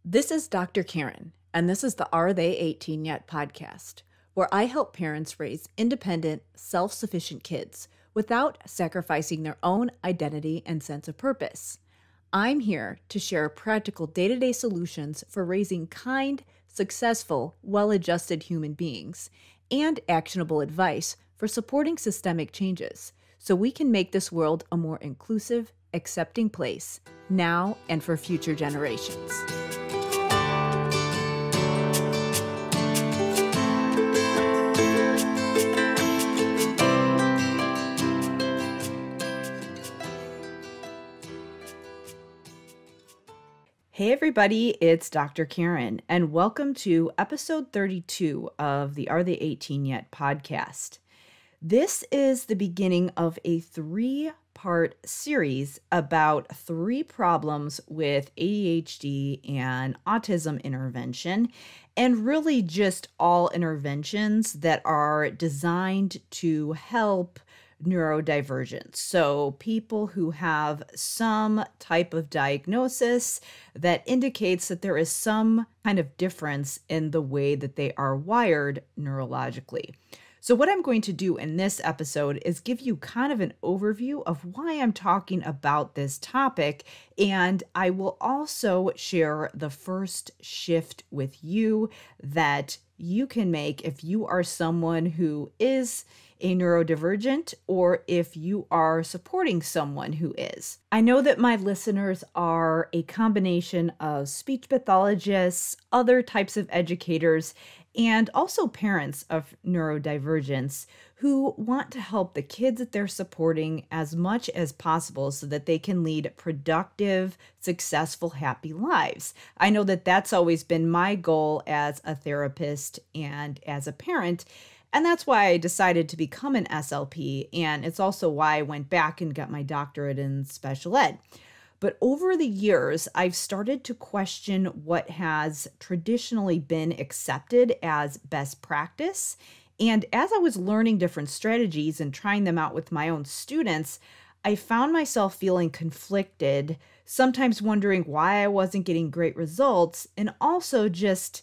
This is Dr. Karen, and this is the Are They 18 Yet podcast, where I help parents raise independent, self-sufficient kids without sacrificing their own identity and sense of purpose. I'm here to share practical day-to-day solutions for raising kind, successful, well-adjusted human beings and actionable advice for supporting systemic changes so we can make this world a more inclusive, accepting place now and for future generations. Hey everybody, it's Dr. Karen, and welcome to episode 32 of the Are They 18 Yet podcast. This is the beginning of a three-part series about three problems with ADHD and autism intervention, and really just all interventions that are designed to help neurodivergent. So people who have some type of diagnosis that indicates that there is some kind of difference in the way that they are wired neurologically. So what I'm going to do in this episode is give you kind of an overview of why I'm talking about this topic, and I will also share the first shift with you that you can make if you are someone who is a neurodivergent or if you are supporting someone who is. I know that my listeners are a combination of speech pathologists, other types of educators, and also parents of neurodivergents who want to help the kids that they're supporting as much as possible so that they can lead productive, successful, happy lives. I know that that's always been my goal as a therapist and as a parent. And that's why I decided to become an SLP, and it's also why I went back and got my doctorate in special ed. But over the years, I've started to question what has traditionally been accepted as best practice. And as I was learning different strategies and trying them out with my own students, I found myself feeling conflicted, sometimes wondering why I wasn't getting great results, and also just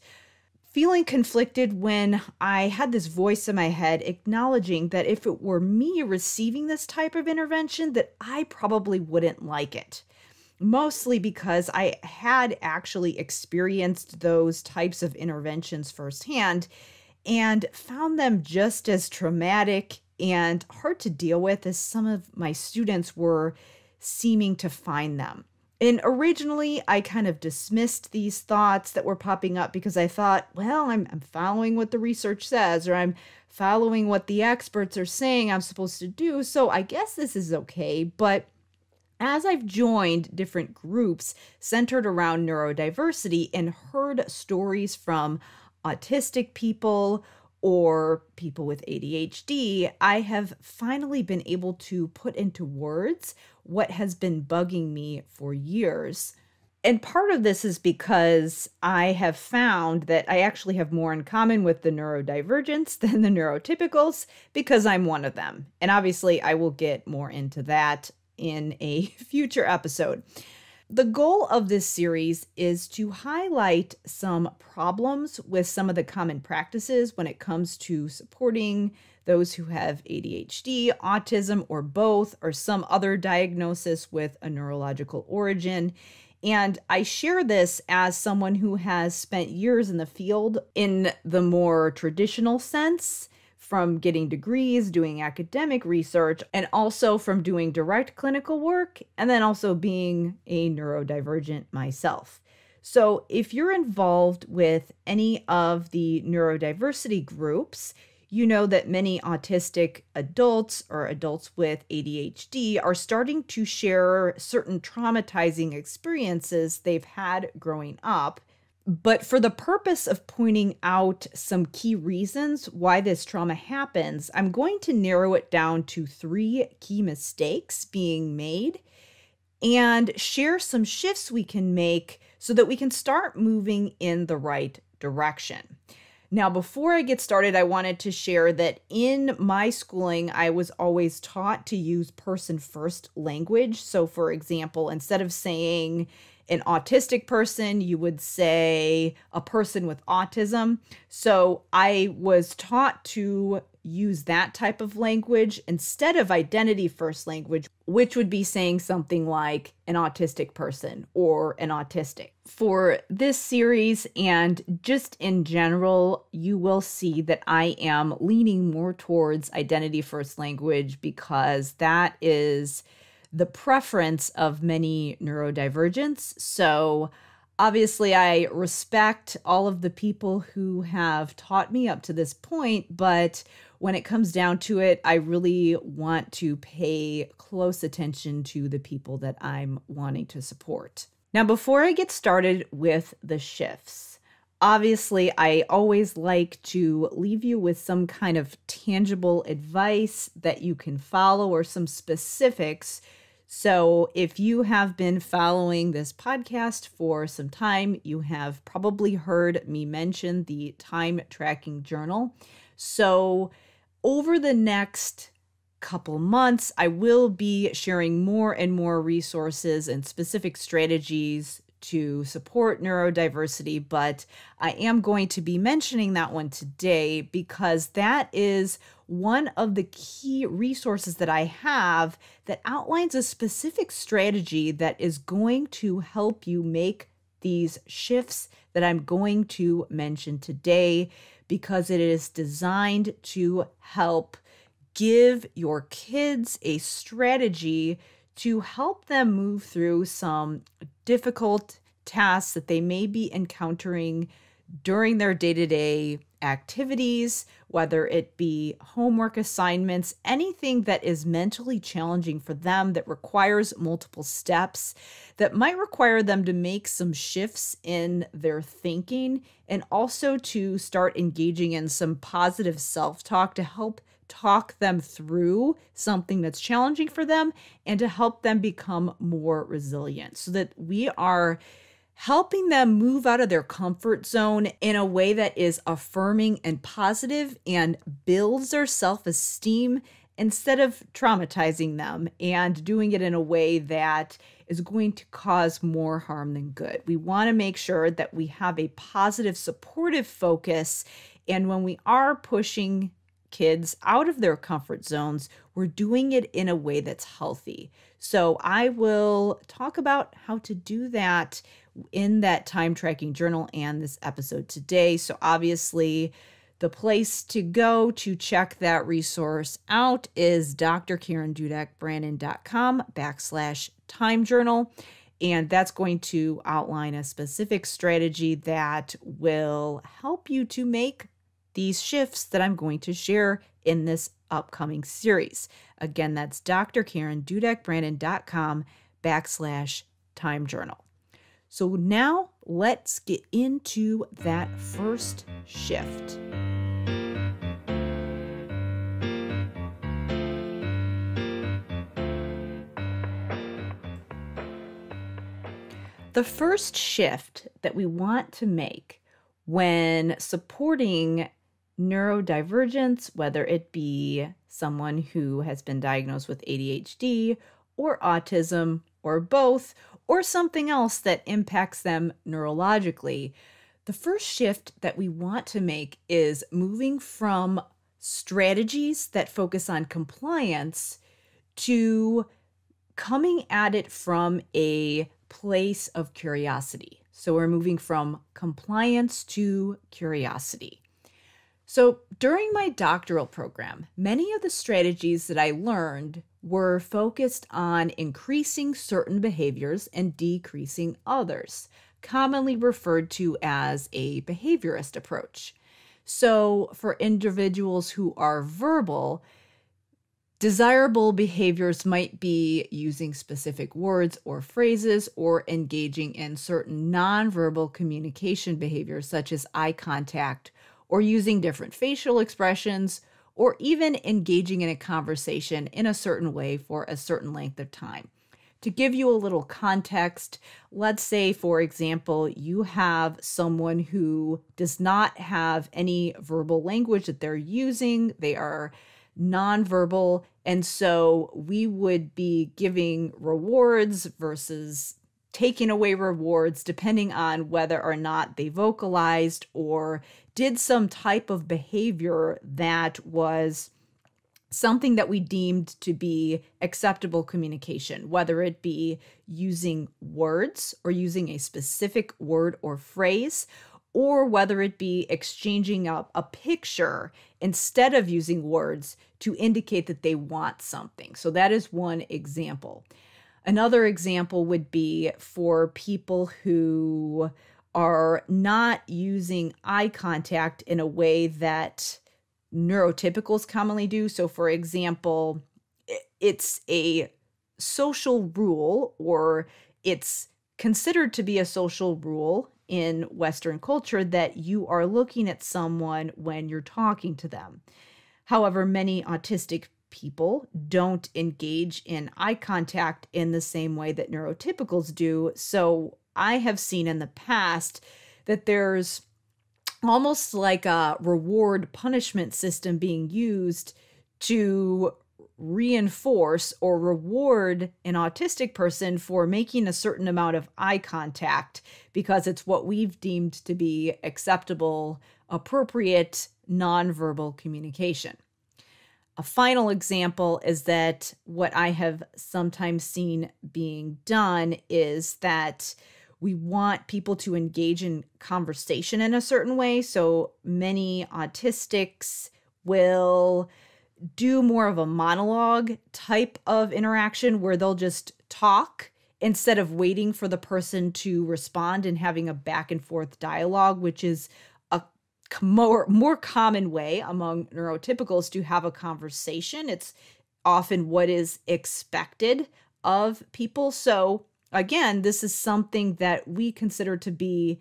feeling conflicted when I had this voice in my head acknowledging that if it were me receiving this type of intervention, that I probably wouldn't like it. Mostly because I had actually experienced those types of interventions firsthand and found them just as traumatic and hard to deal with as some of my students were seeming to find them. And originally, I kind of dismissed these thoughts that were popping up because I thought, well, I'm following what the research says, or I'm following what the experts are saying I'm supposed to do, so I guess this is okay. But as I've joined different groups centered around neurodiversity and heard stories from autistic people or people with ADHD, I have finally been able to put into words what has been bugging me for years. And part of this is because I have found that I actually have more in common with the neurodivergents than the neurotypicals because I'm one of them. And obviously, I will get more into that in a future episode. The goal of this series is to highlight some problems with some of the common practices when it comes to supporting those who have ADHD, autism, or both, or some other diagnosis with a neurological origin. And I share this as someone who has spent years in the field in the more traditional sense, from getting degrees, doing academic research, and also from doing direct clinical work, and then also being a neurodivergent myself. So if you're involved with any of the neurodiversity groups, you know that many autistic adults or adults with ADHD are starting to share certain traumatizing experiences they've had growing up. But for the purpose of pointing out some key reasons why this trauma happens, I'm going to narrow it down to three key mistakes being made and share some shifts we can make so that we can start moving in the right direction. Now, before I get started, I wanted to share that in my schooling, I was always taught to use person-first language. So, for example, instead of saying an autistic person, you would say a person with autism. So I was taught to use that type of language instead of identity first language, which would be saying something like an autistic person or an autistic. For this series and just in general, you will see that I am leaning more towards identity first language because that is the preference of many neurodivergents. So obviously, I respect all of the people who have taught me up to this point, but when it comes down to it, I really want to pay close attention to the people that I'm wanting to support. Now, before I get started with the shifts, obviously, I always like to leave you with some kind of tangible advice that you can follow or some specifics. So if you have been following this podcast for some time, you have probably heard me mention the time tracking journal. So over the next couple months, I will be sharing more and more resources and specific strategies to support neurodiversity, but I am going to be mentioning that one today because that is one of the key resources that I have that outlines a specific strategy that is going to help you make these shifts that I'm going to mention today, because it is designed to help give your kids a strategy to help them move through some difficult tasks that they may be encountering during their day-to-day activities, whether it be homework assignments, anything that is mentally challenging for them that requires multiple steps, that might require them to make some shifts in their thinking, and also to start engaging in some positive self-talk to help talk them through something that's challenging for them and to help them become more resilient so that we are helping them move out of their comfort zone in a way that is affirming and positive and builds their self-esteem instead of traumatizing them and doing it in a way that is going to cause more harm than good. We want to make sure that we have a positive, supportive focus. And when we are pushing kids out of their comfort zones, we're doing it in a way that's healthy. So I will talk about how to do that in that time tracking journal and this episode today. So obviously, the place to go to check that resource out is drkarendudek-brannan.com/time journal. And that's going to outline a specific strategy that will help you to make these shifts that I'm going to share in this upcoming series. Again, that's drkarendudek-brannan.com/time journal. So now let's get into that first shift. The first shift that we want to make when supporting neurodivergence, whether it be someone who has been diagnosed with ADHD or autism or both, or something else that impacts them neurologically, the first shift that we want to make is moving from strategies that focus on compliance to coming at it from a place of curiosity. So we're moving from compliance to curiosity. So during my doctoral program, many of the strategies that I learned were focused on increasing certain behaviors and decreasing others, commonly referred to as a behaviorist approach. So for individuals who are verbal, desirable behaviors might be using specific words or phrases or engaging in certain nonverbal communication behaviors such as eye contact or using different facial expressions or even engaging in a conversation in a certain way for a certain length of time. To give you a little context, let's say, for example, you have someone who does not have any verbal language that they're using. They are nonverbal. And so we would be giving rewards versus taking away rewards depending on whether or not they vocalized or did some type of behavior that was something that we deemed to be acceptable communication, whether it be using words or using a specific word or phrase, or whether it be exchanging a picture instead of using words to indicate that they want something. So that is one example. Another example would be for people who are not using eye contact in a way that neurotypicals commonly do. So, for example, it's a social rule, or it's considered to be a social rule in Western culture, that you are looking at someone when you're talking to them. However, many autistic people don't engage in eye contact in the same way that neurotypicals do. So I have seen in the past that there's almost like a reward punishment system being used to reinforce or reward an autistic person for making a certain amount of eye contact because it's what we've deemed to be acceptable, appropriate, nonverbal communication. A final example is that what I have sometimes seen being done is that we want people to engage in conversation in a certain way. So many autistics will do more of a monologue type of interaction where they'll just talk instead of waiting for the person to respond and having a back and forth dialogue, which is a more common way among neurotypicals to have a conversation. It's often what is expected of people. So again, this is something that we consider to be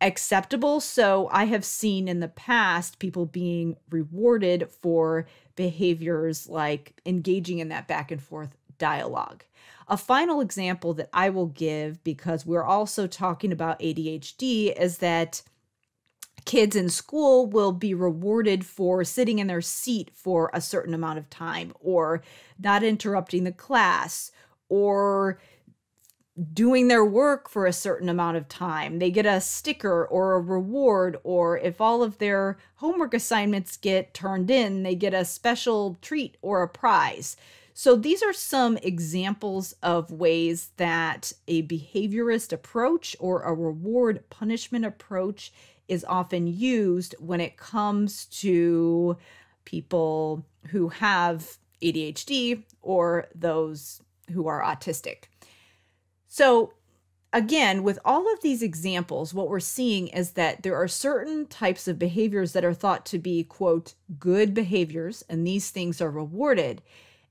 acceptable. So I have seen in the past people being rewarded for behaviors like engaging in that back and forth dialogue. A final example that I will give, because we're also talking about ADHD, is that kids in school will be rewarded for sitting in their seat for a certain amount of time, or not interrupting the class, or doing their work for a certain amount of time. They get a sticker or a reward, or if all of their homework assignments get turned in, they get a special treat or a prize. So these are some examples of ways that a behaviorist approach or a reward punishment approach is often used when it comes to people who have ADHD or those who are autistic. So again, with all of these examples, what we're seeing is that there are certain types of behaviors that are thought to be, quote, good behaviors, and these things are rewarded,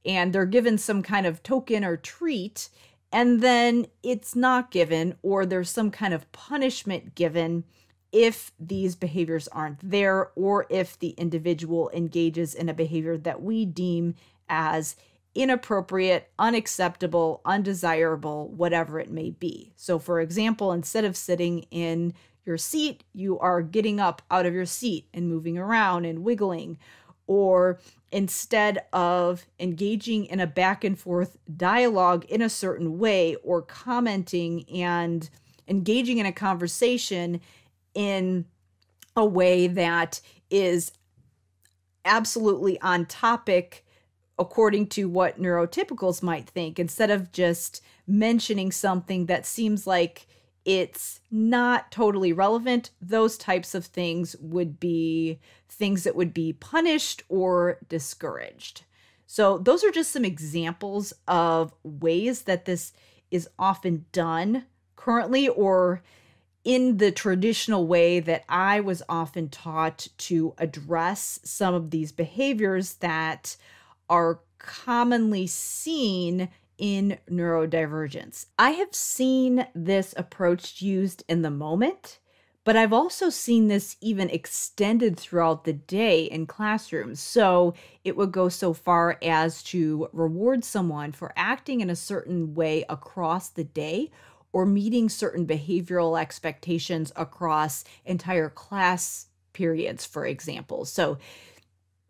and they're given some kind of token or treat, and then it's not given, or there's some kind of punishment given if these behaviors aren't there, or if the individual engages in a behavior that we deem as inappropriate, unacceptable, undesirable, whatever it may be. So for example, instead of sitting in your seat, you are getting up out of your seat and moving around and wiggling. Or instead of engaging in a back and forth dialogue in a certain way, or commenting and engaging in a conversation in a way that is absolutely on topic according to what neurotypicals might think, instead of just mentioning something that seems like it's not totally relevant, those types of things would be things that would be punished or discouraged. So those are just some examples of ways that this is often done currently, or in the traditional way that I was often taught to address some of these behaviors that are commonly seen in neurodivergence. I have seen this approach used in the moment, but I've also seen this even extended throughout the day in classrooms. So it would go so far as to reward someone for acting in a certain way across the day, or meeting certain behavioral expectations across entire class periods, for example. So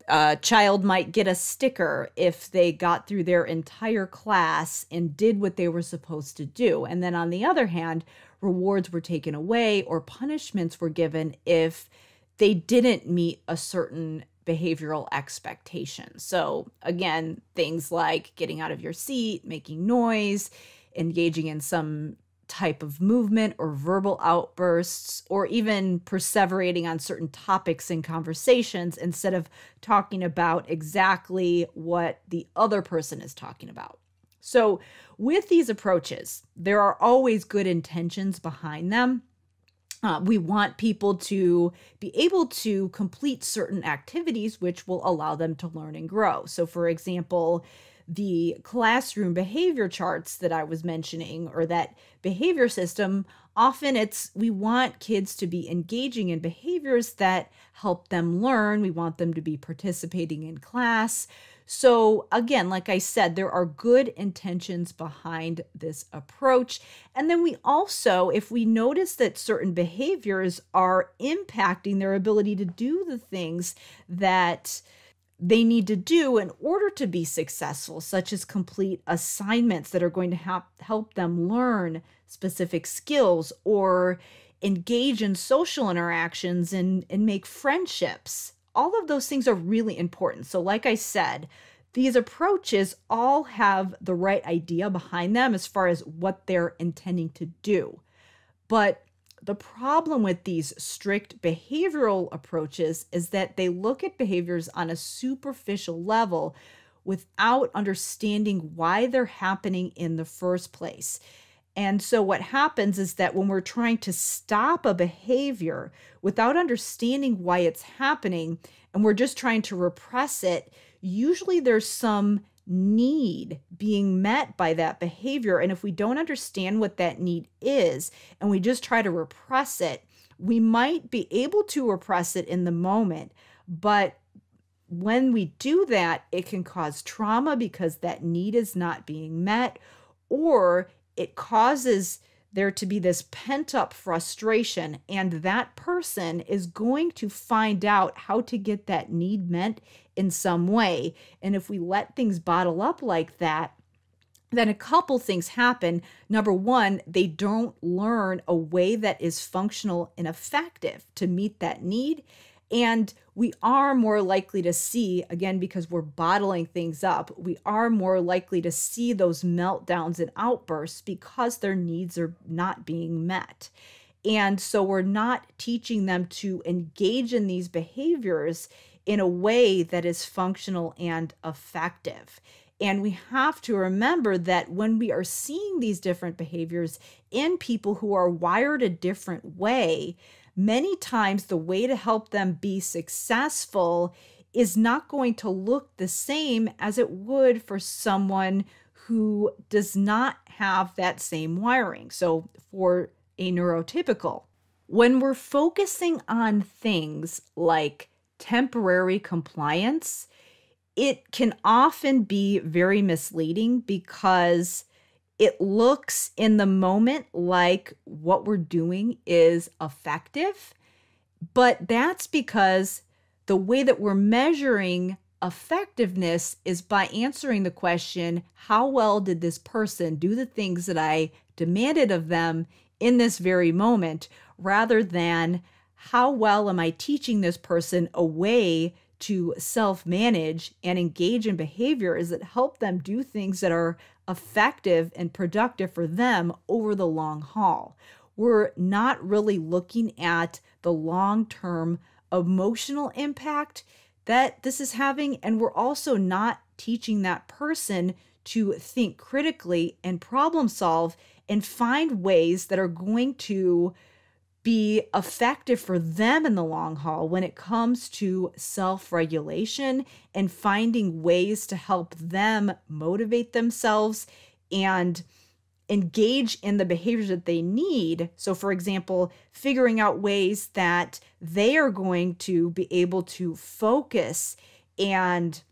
A child might get a sticker if they got through their entire class and did what they were supposed to do. And then on the other hand, rewards were taken away or punishments were given if they didn't meet a certain behavioral expectation. So again, things like getting out of your seat, making noise, engaging in some type of movement or verbal outbursts, or even perseverating on certain topics in conversations instead of talking about exactly what the other person is talking about. So with these approaches, there are always good intentions behind them. We want people to be able to complete certain activities which will allow them to learn and grow. So for example, the classroom behavior charts that I was mentioning, or that behavior system, often we want kids to be engaging in behaviors that help them learn. We want them to be participating in class. So again, like I said, there are good intentions behind this approach. And then we also, if we notice that certain behaviors are impacting their ability to do the things that they need to do in order to be successful, such as complete assignments that are going to help them learn specific skills or engage in social interactions and make friendships. All of those things are really important. So like I said, these approaches all have the right idea behind them as far as what they're intending to do. But the problem with these strict behavioral approaches is that they look at behaviors on a superficial level without understanding why they're happening in the first place. And so what happens is that when we're trying to stop a behavior without understanding why it's happening, and we're just trying to repress it, usually there's some need being met by that behavior. And if we don't understand what that need is, and we just try to repress it, we might be able to repress it in the moment. But when we do that, it can cause trauma because that need is not being met, or it causes there to be this pent-up frustration, and that person is going to find out how to get that need met in some way. And if we let things bottle up like that, then a couple things happen. Number one, they don't learn a way that is functional and effective to meet that need. And we are more likely to see, again, because we're bottling things up, we are more likely to see those meltdowns and outbursts because their needs are not being met. And so we're not teaching them to engage in these behaviors in a way that is functional and effective. And we have to remember that when we are seeing these different behaviors in people who are wired a different way, many times the way to help them be successful is not going to look the same as it would for someone who does not have that same wiring. So for a neurotypical, when we're focusing on things like temporary compliance, it can often be very misleading because it looks in the moment like what we're doing is effective, but that's because the way that we're measuring effectiveness is by answering the question, how well did this person do the things that I demanded of them in this very moment, rather than how well am I teaching this person a way to self-manage and engage in behaviors that help them do things that are effective and productive for them over the long haul. We're not really looking at the long-term emotional impact that this is having, and we're also not teaching that person to think critically and problem solve and find ways that are going to be effective for them in the long haul when it comes to self-regulation and finding ways to help them motivate themselves and engage in the behaviors that they need. So for example, figuring out ways that they are going to be able to focus and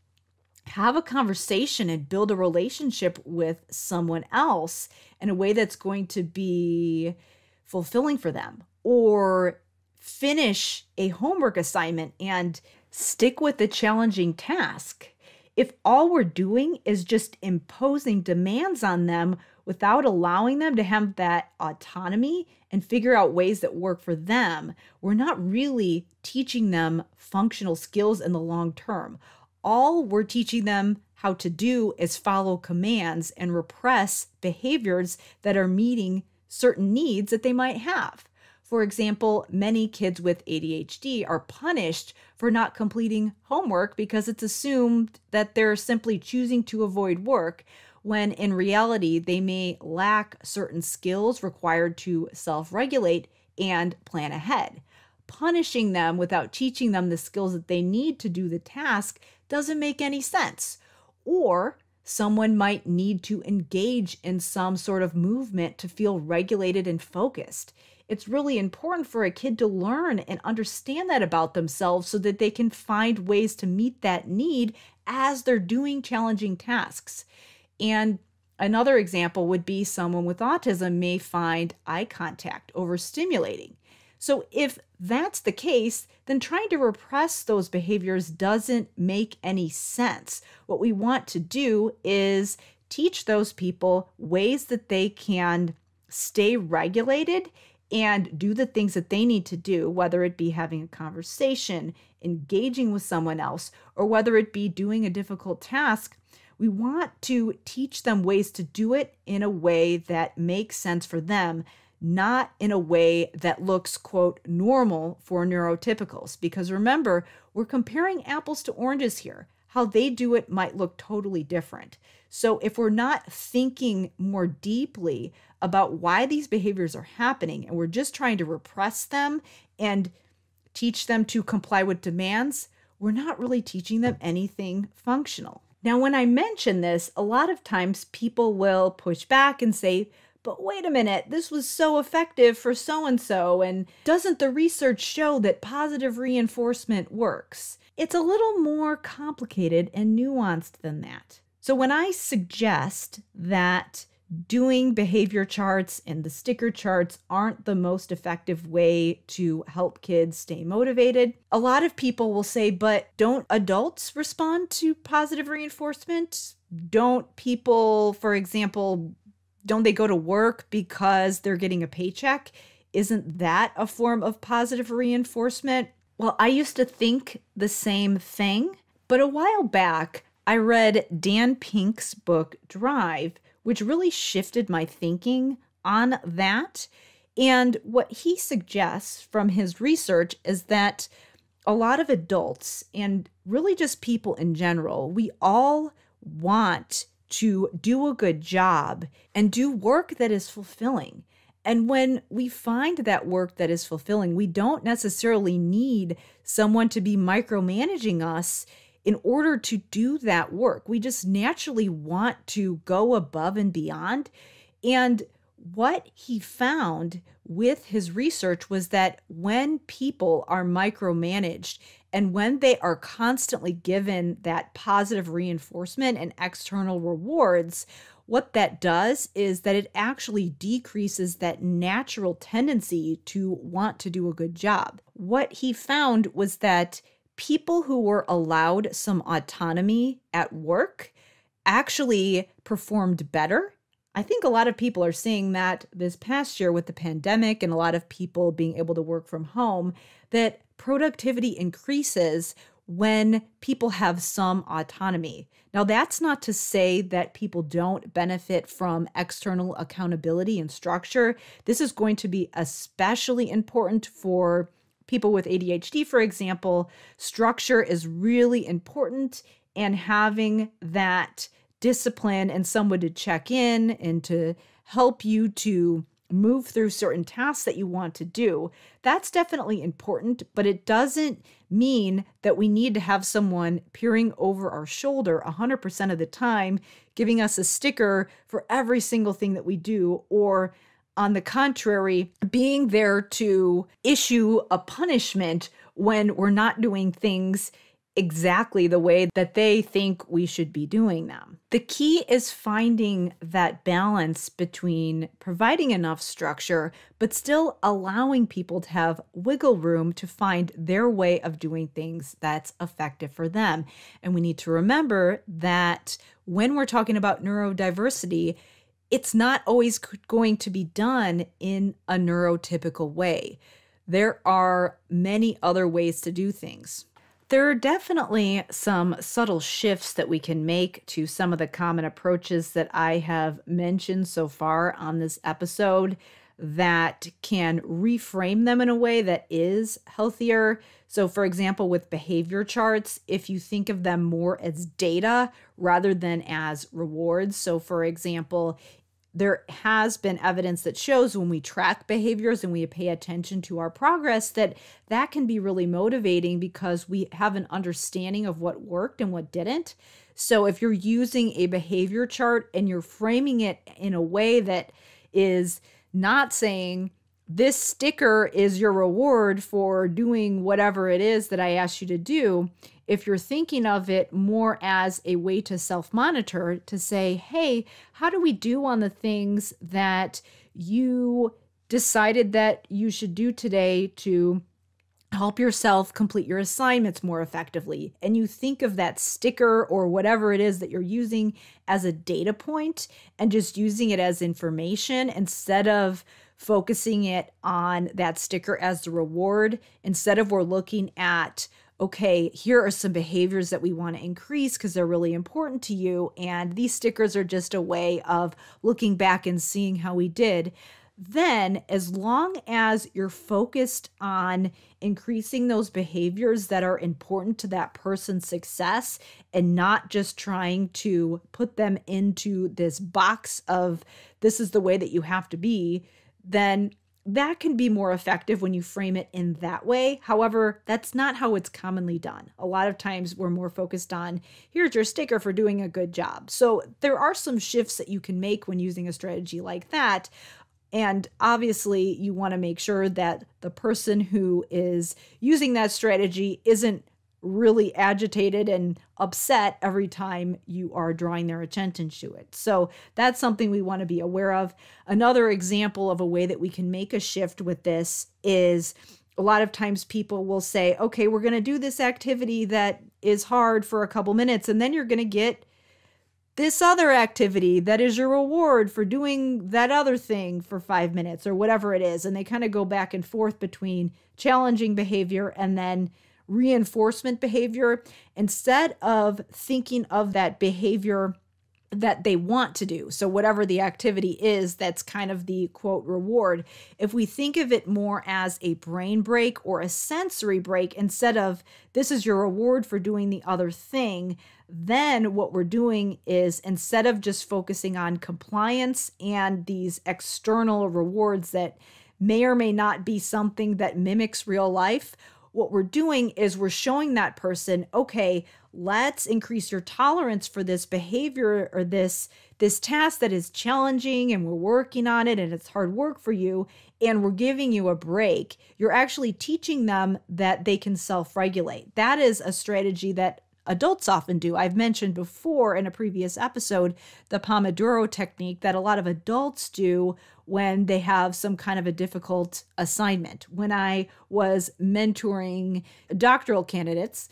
have a conversation and build a relationship with someone else in a way that's going to be fulfilling for them, or finish a homework assignment and stick with the challenging task. If all we're doing is just imposing demands on them without allowing them to have that autonomy and figure out ways that work for them, we're not really teaching them functional skills in the long term. All we're teaching them how to do is follow commands and repress behaviors that are meeting certain needs that they might have. For example, many kids with ADHD are punished for not completing homework because it's assumed that they're simply choosing to avoid work, when in reality, they may lack certain skills required to self-regulate and plan ahead. Punishing them without teaching them the skills that they need to do the task doesn't make any sense. Or someone might need to engage in some sort of movement to feel regulated and focused. It's really important for a kid to learn and understand that about themselves so that they can find ways to meet that need as they're doing challenging tasks. And another example would be someone with autism may find eye contact overstimulating. So if that's the case, then trying to repress those behaviors doesn't make any sense. What we want to do is teach those people ways that they can stay regulated and do the things that they need to do, whether it be having a conversation, engaging with someone else, or whether it be doing a difficult task. We want to teach them ways to do it in a way that makes sense for them, not in a way that looks, quote, normal for neurotypicals. Because remember, we're comparing apples to oranges here. How they do it might look totally different. So if we're not thinking more deeply about why these behaviors are happening and we're just trying to repress them and teach them to comply with demands, we're not really teaching them anything functional. Now, when I mention this, a lot of times people will push back and say, but wait a minute, this was so effective for so-and-so, and doesn't the research show that positive reinforcement works? It's a little more complicated and nuanced than that. So when I suggest that doing behavior charts and the sticker charts aren't the most effective way to help kids stay motivated, a lot of people will say, but don't adults respond to positive reinforcement? Don't people, for example, don't they go to work because they're getting a paycheck? Isn't that a form of positive reinforcement? Well, I used to think the same thing, but a while back, I read Dan Pink's book, Drive, which really shifted my thinking on that. And what he suggests from his research is that a lot of adults, and really just people in general, we all want to do a good job and do work that is fulfilling. And when we find that work that is fulfilling, we don't necessarily need someone to be micromanaging us in order to do that work. We just naturally want to go above and beyond. And what he found with his research was that when people are micromanaged and when they are constantly given that positive reinforcement and external rewards, what that does is that it actually decreases that natural tendency to want to do a good job. What he found was that people who were allowed some autonomy at work actually performed better. I think a lot of people are seeing that this past year with the pandemic and a lot of people being able to work from home, that productivity increases when people have some autonomy. Now, that's not to say that people don't benefit from external accountability and structure. This is going to be especially important for people with ADHD, for example. Structure is really important, and having that discipline and someone to check in and to help you to move through certain tasks that you want to do, that's definitely important, but it doesn't mean that we need to have someone peering over our shoulder 100% of the time, giving us a sticker for every single thing that we do, or on the contrary, being there to issue a punishment when we're not doing things exactly the way that they think we should be doing them. The key is finding that balance between providing enough structure, but still allowing people to have wiggle room to find their way of doing things that's effective for them. And we need to remember that when we're talking about neurodiversity, it's not always going to be done in a neurotypical way. There are many other ways to do things. There are definitely some subtle shifts that we can make to some of the common approaches that I have mentioned so far on this episode that can reframe them in a way that is healthier. So, for example, with behavior charts, if you think of them more as data rather than as rewards. So, for example, there has been evidence that shows when we track behaviors and we pay attention to our progress that that can be really motivating because we have an understanding of what worked and what didn't. So if you're using a behavior chart and you're framing it in a way that is not saying this sticker is your reward for doing whatever it is that I asked you to do, if you're thinking of it more as a way to self-monitor, to say, hey, how do we do on the things that you decided that you should do today to help yourself complete your assignments more effectively? And you think of that sticker or whatever it is that you're using as a data point and just using it as information instead of focusing it on that sticker as the reward. Instead of we're looking at, okay, here are some behaviors that we want to increase because they're really important to you. And these stickers are just a way of looking back and seeing how we did. Then, as long as you're focused on increasing those behaviors that are important to that person's success and not just trying to put them into this box of this is the way that you have to be, then that can be more effective when you frame it in that way. However, that's not how it's commonly done. A lot of times we're more focused on, here's your sticker for doing a good job. So there are some shifts that you can make when using a strategy like that. And obviously you want to make sure that the person who is using that strategy isn't really agitated and upset every time you are drawing their attention to it. So that's something we want to be aware of. Another example of a way that we can make a shift with this is a lot of times people will say, okay, we're going to do this activity that is hard for a couple minutes, and then you're going to get this other activity that is your reward for doing that other thing for 5 minutes or whatever it is. And they kind of go back and forth between challenging behavior and then reinforcement behavior, instead of thinking of that behavior that they want to do. So whatever the activity is, that's kind of the quote reward. If we think of it more as a brain break or a sensory break, instead of this is your reward for doing the other thing, then what we're doing is, instead of just focusing on compliance and these external rewards that may or may not be something that mimics real life, what we're doing is we're showing that person, okay, let's increase your tolerance for this behavior or this task that is challenging and we're working on it and it's hard work for you, and we're giving you a break. You're actually teaching them that they can self-regulate. That is a strategy that adults often do. I've mentioned before in a previous episode the Pomodoro technique that a lot of adults do when they have some kind of a difficult assignment. When I was mentoring doctoral candidates,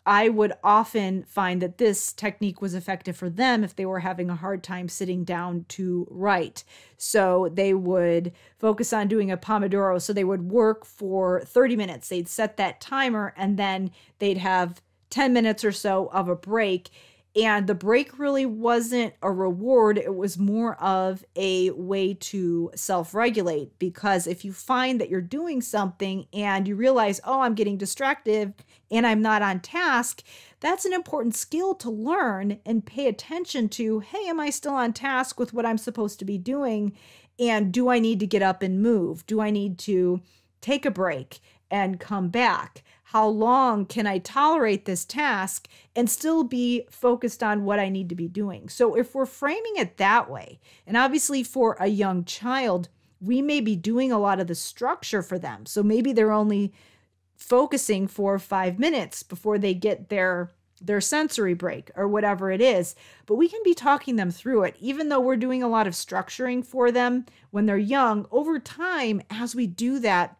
I would often find that this technique was effective for them if they were having a hard time sitting down to write. So they would focus on doing a Pomodoro. So they would work for 30 minutes. They'd set that timer and then they'd have 10 minutes or so of a break. And the break really wasn't a reward. It was more of a way to self-regulate, because if you find that you're doing something and you realize, oh, I'm getting distracted and I'm not on task, that's an important skill to learn and pay attention to. Hey, am I still on task with what I'm supposed to be doing? And do I need to get up and move? Do I need to take a break and come back? How long can I tolerate this task and still be focused on what I need to be doing? So if we're framing it that way, and obviously for a young child, we may be doing a lot of the structure for them. So maybe they're only focusing for 5 minutes before they get their sensory break or whatever it is. But we can be talking them through it, even though we're doing a lot of structuring for them when they're young. Over time, as we do that,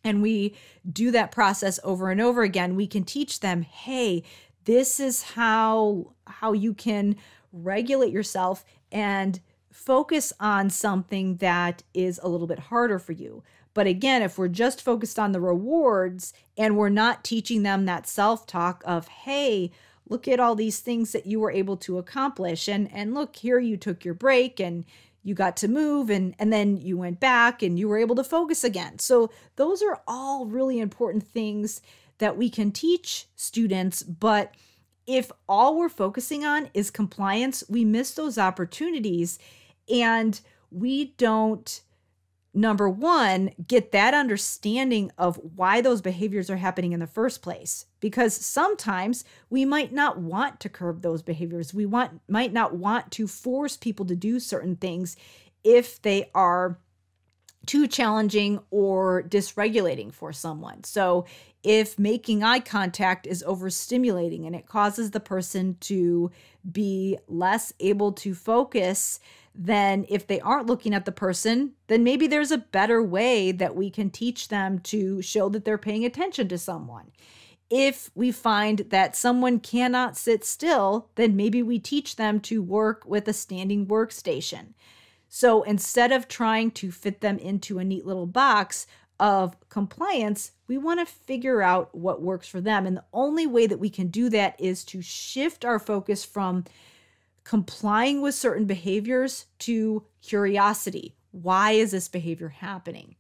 and we do that process over and over again, we can teach them, hey, this is how you can regulate yourself and focus on something that is a little bit harder for you. But again, if we're just focused on the rewards and we're not teaching them that self-talk of, hey, look at all these things that you were able to accomplish. And look, here you took your break and you got to move and then you went back and you were able to focus again. So those are all really important things that we can teach students. But if all we're focusing on is compliance, we miss those opportunities and we don't, number one, get that understanding of why those behaviors are happening in the first place. Because sometimes we might not want to curb those behaviors. We might not want to force people to do certain things if they are too challenging or dysregulating for someone. So if making eye contact is overstimulating and it causes the person to be less able to focus, then if they aren't looking at the person, then maybe there's a better way that we can teach them to show that they're paying attention to someone. If we find that someone cannot sit still, then maybe we teach them to work with a standing workstation. So instead of trying to fit them into a neat little box of compliance, we want to figure out what works for them. And the only way that we can do that is to shift our focus from complying with certain behaviors to curiosity. Why is this behavior happening?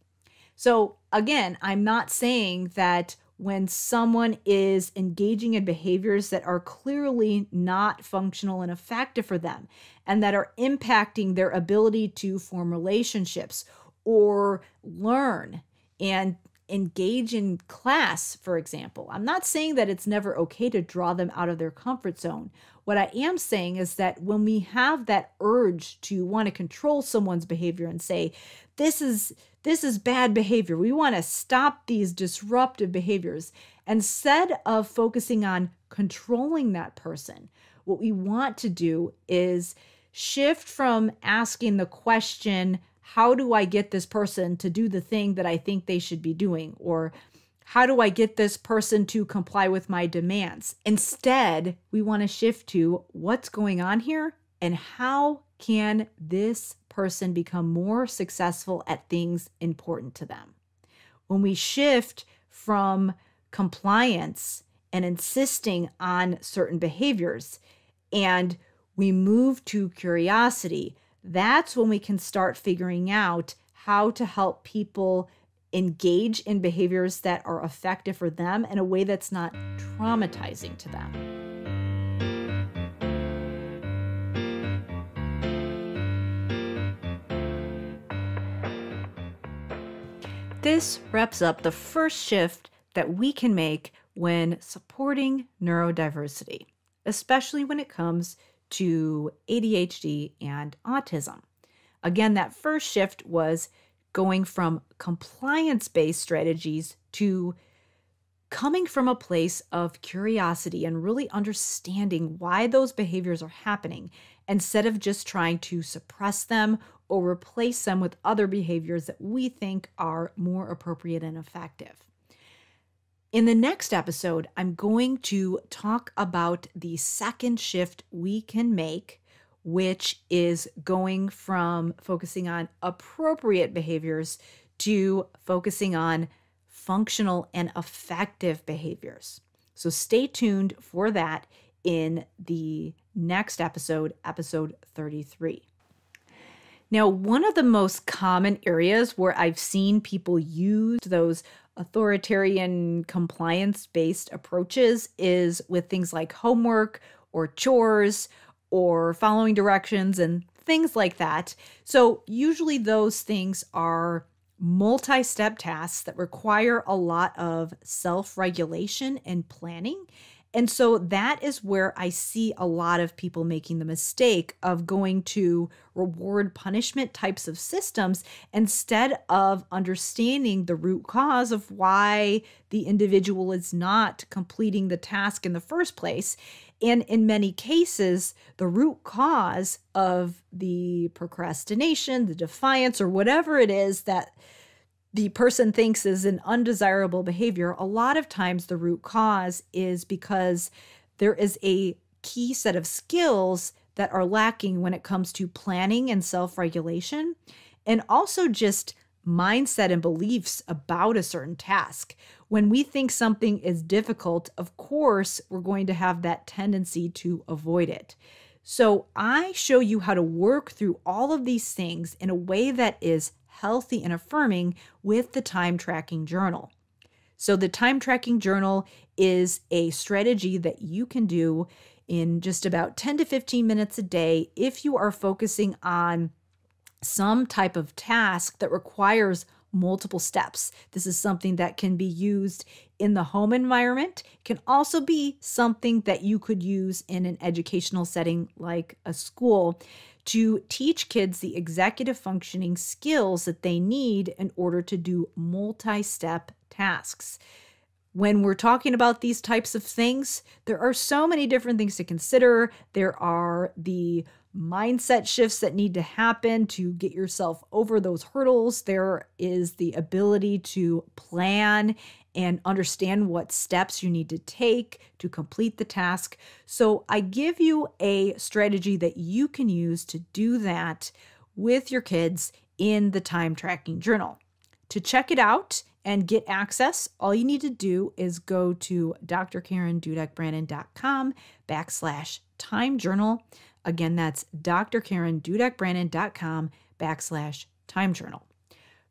So again, I'm not saying that when someone is engaging in behaviors that are clearly not functional and effective for them and that are impacting their ability to form relationships or learn and engage in class, for example. I'm not saying that it's never okay to draw them out of their comfort zone. What I am saying is that when we have that urge to want to control someone's behavior and say, this is bad behavior, we want to stop these disruptive behaviors, instead of focusing on controlling that person, what we want to do is shift from asking the question, how do I get this person to do the thing that I think they should be doing? Or how do I get this person to comply with my demands? Instead, we want to shift to what's going on here and how can this person become more successful at things important to them? When we shift from compliance and insisting on certain behaviors and we move to curiosity, that's when we can start figuring out how to help people engage in behaviors that are effective for them in a way that's not traumatizing to them. This wraps up the first shift that we can make when supporting neurodiversity, especially when it comes to ADHD and autism. Again, that first shift was going from compliance-based strategies to coming from a place of curiosity and really understanding why those behaviors are happening instead of just trying to suppress them or replace them with other behaviors that we think are more appropriate and effective. In the next episode, I'm going to talk about the second shift we can make, which is going from focusing on appropriate behaviors to focusing on functional and effective behaviors. So stay tuned for that in the next episode, episode 33. Now, one of the most common areas where I've seen people use those authoritarian compliance-based approaches is with things like homework or chores or following directions and things like that. So usually those things are multi-step tasks that require a lot of self-regulation and planning. And so that is where I see a lot of people making the mistake of going to reward punishment types of systems instead of understanding the root cause of why the individual is not completing the task in the first place. And in many cases, the root cause of the procrastination, the defiance, or whatever it is that the person thinks is an undesirable behavior, a lot of times the root cause is because there is a key set of skills that are lacking when it comes to planning and self-regulation, and also just mindset and beliefs about a certain task. When we think something is difficult, of course, we're going to have that tendency to avoid it. So I show you how to work through all of these things in a way that is healthy and affirming with the time tracking journal. So the time tracking journal is a strategy that you can do in just about 10 to 15 minutes a day if you are focusing on some type of task that requires multiple steps. This is something that can be used in the home environment. It can also be something that you could use in an educational setting like a school to teach kids the executive functioning skills that they need in order to do multi-step tasks. When we're talking about these types of things, there are so many different things to consider. There are the mindset shifts that need to happen to get yourself over those hurdles. There is the ability to plan and understand what steps you need to take to complete the task. So I give you a strategy that you can use to do that with your kids in the time tracking journal. To check it out and get access, all you need to do is go to drkarendudek-brannan.com/time journal. Again, that's drkarendudek-brannan.com/time journal.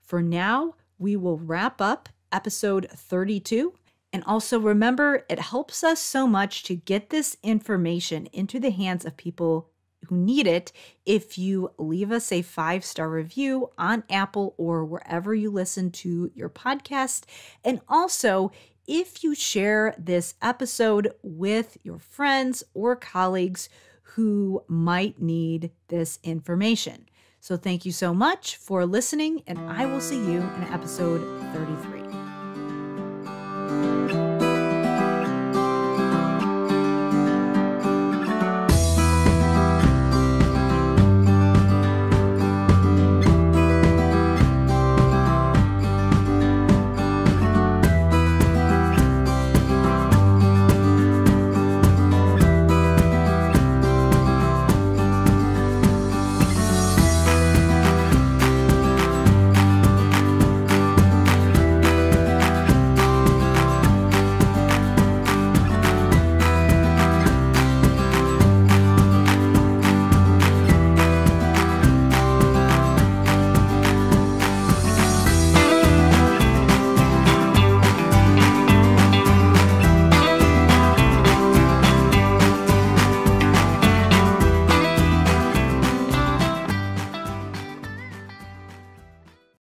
For now, we will wrap up episode 32. And also remember, it helps us so much to get this information into the hands of people who need it if you leave us a 5-star review on Apple or wherever you listen to your podcast. And also, if you share this episode with your friends or colleagues who might need this information. So thank you so much for listening, and I will see you in episode 33.